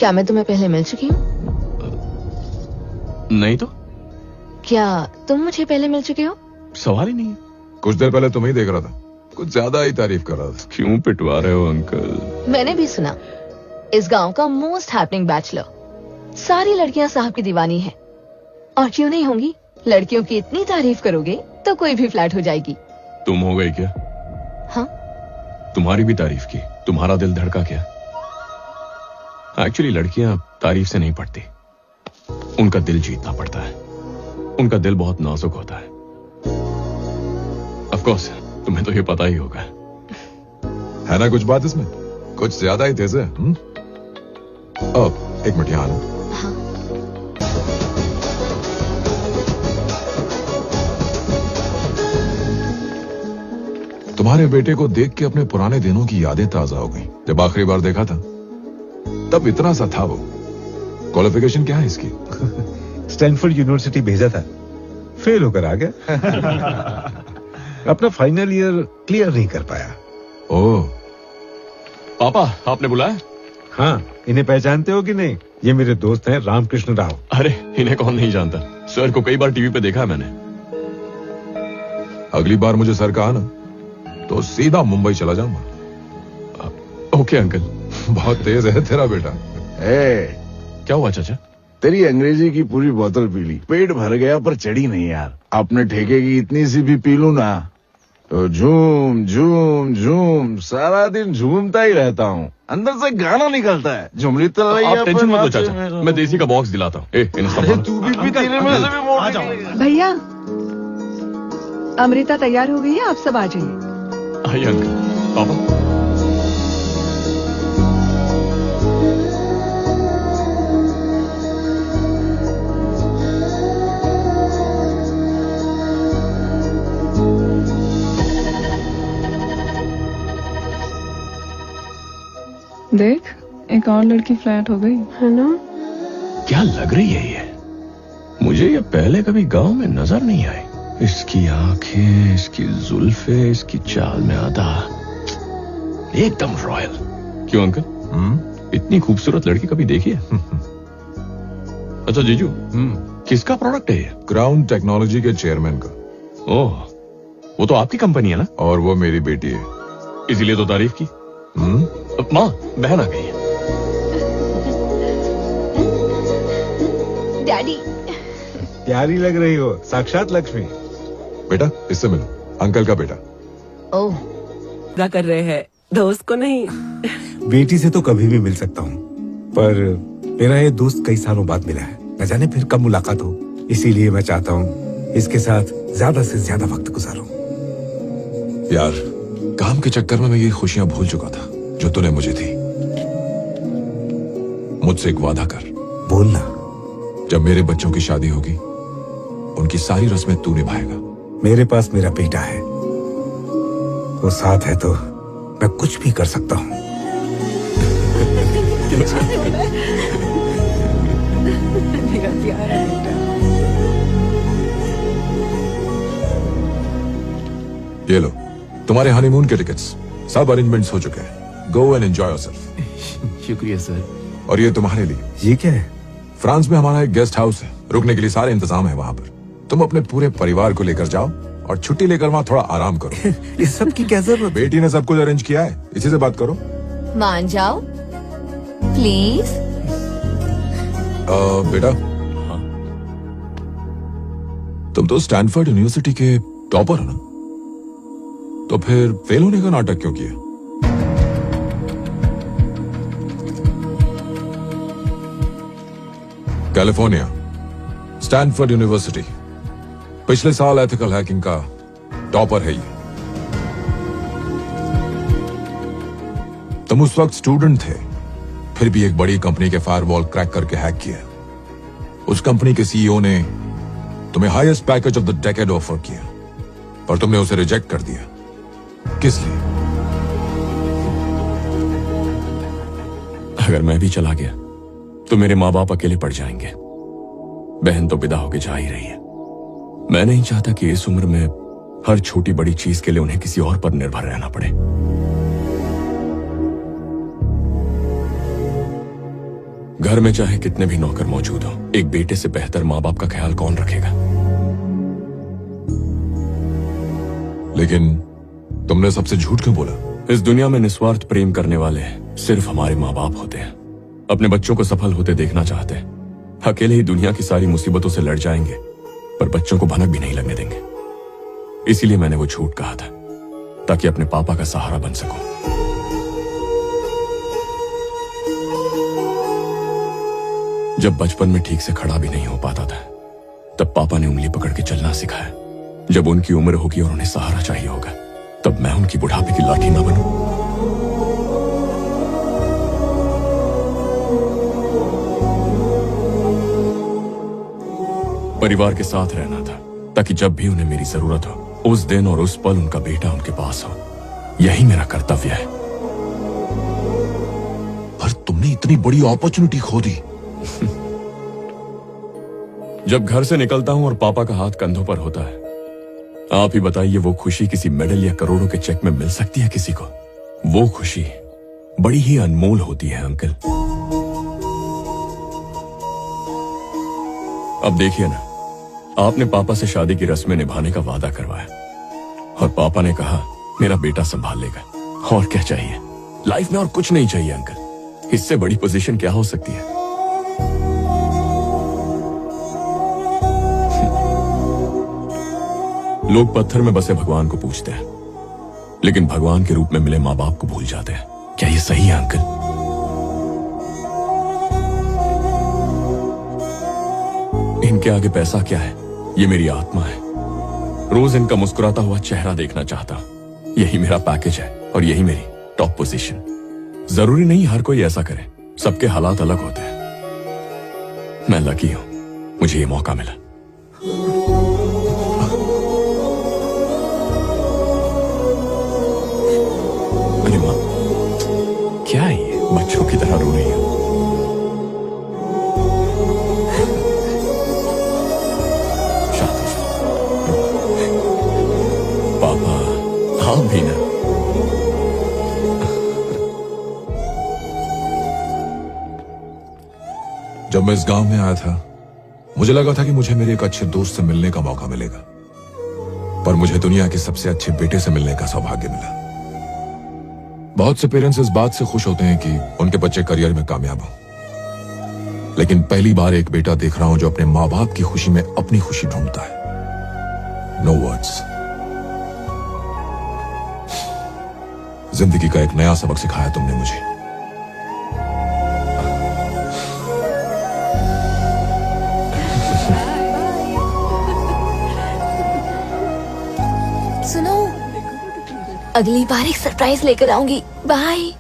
क्या मैं तुम्हें पहले मिल चुकी हूँ? नहीं तो क्या तुम मुझे पहले मिल चुके हो? सवाल ही नहीं है। कुछ देर पहले तुम्हें ही देख रहा था, कुछ ज्यादा ही तारीफ कर रहा था। क्यों पिटवा रहे हो अंकल? मैंने भी सुना इस गांव का मोस्ट हैपनिंग बैचलर, सारी लड़कियां साहब की दीवानी हैं। और क्यों नहीं होंगी? लड़कियों की इतनी तारीफ करोगे तो कोई भी फ्लैट हो जाएगी। तुम हो गई क्या? हाँ, तुम्हारी भी तारीफ की, तुम्हारा दिल धड़का क्या? एक्चुअली लड़कियां तारीफ से नहीं पड़ती, उनका दिल जीतना पड़ता है। उनका दिल बहुत नाजुक होता है। ऑफ कोर्स तुम्हें तो ये पता ही होगा। है ना कुछ बात इसमें, कुछ ज्यादा ही तेज है। अब एक मिनट यहाँ आना। हाँ। तुम्हारे बेटे को देख के अपने पुराने दिनों की यादें ताजा हो गई। जब आखिरी बार देखा था तब इतना सा था वो। क्वालिफिकेशन क्या है इसकी? स्टैनफोर्ड यूनिवर्सिटी भेजा था, फेल होकर आ गया। अपना फाइनल ईयर क्लियर नहीं कर पाया। ओह, पापा आपने बुलाया? हाँ, इन्हें पहचानते हो कि नहीं? ये मेरे दोस्त हैं रामकृष्ण राव। अरे इन्हें कौन नहीं जानता, सर को कई बार टीवी पे देखा है मैंने। अगली बार मुझे सर कहा ना तो सीधा मुंबई चला जाऊंगा। Okay uncle. बहुत तेज है तेरा बेटा। क्या हुआ चाचा? तेरी अंग्रेजी की पूरी बोतल पी ली, पेट भर गया पर चढ़ी नहीं यार। अपने ठेके की इतनी सी भी पी लूं ना तो झूम झूम झूम सारा दिन झूमता ही रहता हूँ। अंदर से गाना निकलता है, झुमरी आप टेंशन मत लो चाचा, मैं देसी का बॉक्स दिलाता हूँ। तू भी तेरे में से भी मोड़ जाओ। भैया, अमृता तैयार हो गई है, आप सब आ जाइए। आइए अंकल। पापा देख, एक और लड़की फ्लैट हो गई है ना? क्या लग रही है ये? मुझे ये पहले कभी गांव में नजर नहीं आई। इसकी आंखें, इसकी जुल्फे, इसकी चाल में आधा एकदम रॉयल। क्यों अंकल, इतनी खूबसूरत लड़की कभी देखी है? अच्छा जीजू, किसका प्रोडक्ट है ये? क्राउन टेक्नोलॉजी के चेयरमैन का। ओह, वो तो आपकी कंपनी है ना? और वो मेरी बेटी है। इसीलिए तो तारीफ की। माँ, बहन आ गई है। डैडी। प्यारी लग रही हो, साक्षात लक्ष्मी। बेटा इससे मिलो, अंकल का बेटा। ओह, क्या कर रहे हैं? दोस्त को नहीं? बेटी से तो कभी भी मिल सकता हूँ, पर मेरा ये दोस्त कई सालों बाद मिला है, न जाने फिर कब मुलाकात हो। इसीलिए मैं चाहता हूँ इसके साथ ज्यादा से ज्यादा वक्त गुजारूं। यार, काम के चक्कर में मैं ये खुशियां भूल चुका था जो तूने मुझे दी। मुझसे एक वादा कर। बोलना। जब मेरे बच्चों की शादी होगी उनकी सारी रस्में तू निभाएगा। मेरे पास मेरा बेटा है, वो साथ है तो मैं कुछ भी कर सकता हूँ। ये लो तुम्हारे हनीमून के टिकट्स, सब अरेंजमेंट्स हो चुके हैं। Go and enjoy yourself. शुक्रिया सर। और ये तुम्हारे लिए। ये क्या है? फ्रांस में हमारा एक गेस्ट हाउस है, रुकने के लिए सारे इंतजाम है वहाँ पर। तुम अपने पूरे परिवार को लेकर जाओ और छुट्टी लेकर वहाँ थोड़ा आराम करो। इस सब की क्या जरूरत? बेटी ने सब कुछ अरेंज किया है, इसी से बात करो। मान जाओ प्लीज। बेटा, तुम तो स्टैनफोर्ड यूनिवर्सिटी के टॉपर हो ना, तो फिर फेल होने का नाटक क्यों किया? कैलिफोर्निया, स्टैनफोर्ड यूनिवर्सिटी, पिछले साल एथिकल हैकिंग का टॉपर है ये। तुम उस वक्त स्टूडेंट थे, फिर भी एक बड़ी कंपनी के फायरवॉल क्रैक करके हैक किया। उस कंपनी के सीईओ ने तुम्हें highest package of the decade offer किया, पर तुमने उसे रिजेक्ट कर दिया। किस लिए? अगर मैं भी चला गया तो मेरे माँ बाप अकेले पड़ जाएंगे। बहन तो विदा होके जा ही रही है। मैं नहीं चाहता कि इस उम्र में हर छोटी बड़ी चीज के लिए उन्हें किसी और पर निर्भर रहना पड़े। घर में चाहे कितने भी नौकर मौजूद हो, एक बेटे से बेहतर माँ बाप का ख्याल कौन रखेगा? लेकिन तुमने सबसे झूठ क्यों बोला? इस दुनिया में निस्वार्थ प्रेम करने वाले सिर्फ हमारे माँ बाप होते हैं। अपने बच्चों को सफल होते देखना चाहते हैं। अकेले ही दुनिया की सारी मुसीबतों से लड़ जाएंगे, पर बच्चों को भनक भी नहीं लगने देंगे। इसीलिए मैंने वो झूठ कहा था, ताकि अपने पापा का सहारा बन सकूं। जब बचपन में ठीक से खड़ा भी नहीं हो पाता था, तब पापा ने उंगली पकड़ के चलना सिखाया। जब उनकी उम्र होगी और उन्हें सहारा चाहिए होगा, तब मैं उनकी बुढ़ापे की लाठी न बनूं। परिवार के साथ रहना था, ताकि जब भी उन्हें मेरी जरूरत हो, उस दिन और उस पल उनका बेटा उनके पास हो। यही मेरा कर्तव्य है। पर तुमने इतनी बड़ी अपॉर्चुनिटी खो दी। जब घर से निकलता हूं और पापा का हाथ कंधों पर होता है, आप ही बताइए वो खुशी किसी मेडल या करोड़ों के चेक में मिल सकती है किसी को? वो खुशी बड़ी ही अनमोल होती है अंकल। अब देखिए ना, आपने पापा से शादी की रस्में निभाने का वादा करवाया और पापा ने कहा मेरा बेटा संभाल लेगा। और क्या चाहिए? लाइफ में और कुछ नहीं चाहिए अंकल। इससे बड़ी पोजीशन क्या हो सकती है? लोग पत्थर में बसे भगवान को पूछते हैं, लेकिन भगवान के रूप में मिले माँ बाप को भूल जाते हैं। क्या ये सही है अंकल? इनके आगे पैसा क्या है? ये मेरी आत्मा है। रोज इनका मुस्कुराता हुआ चेहरा देखना चाहता हूं। यही मेरा पैकेज है और यही मेरी टॉप पोजीशन। जरूरी नहीं हर कोई ऐसा करे, सबके हालात अलग होते हैं। मैं लकी हूं, मुझे ये मौका मिला। अरे माँ, क्या है ये? बच्चों की तरह रो रही है। पापा, आप भी ना। जब मैं इस गांव में आया था, मुझे लगा था कि मुझे मेरे एक अच्छे दोस्त से मिलने का मौका मिलेगा, पर मुझे दुनिया के सबसे अच्छे बेटे से मिलने का सौभाग्य मिला। बहुत से पेरेंट्स इस बात से खुश होते हैं कि उनके बच्चे करियर में कामयाब हों, लेकिन पहली बार एक बेटा देख रहा हूं जो अपने माँ बाप की खुशी में अपनी खुशी ढूंढता है। No words. जिंदगी का एक नया सबक सिखाया तुमने मुझे। सुनो, अगली बार एक सरप्राइज लेकर आऊंगी। बाय।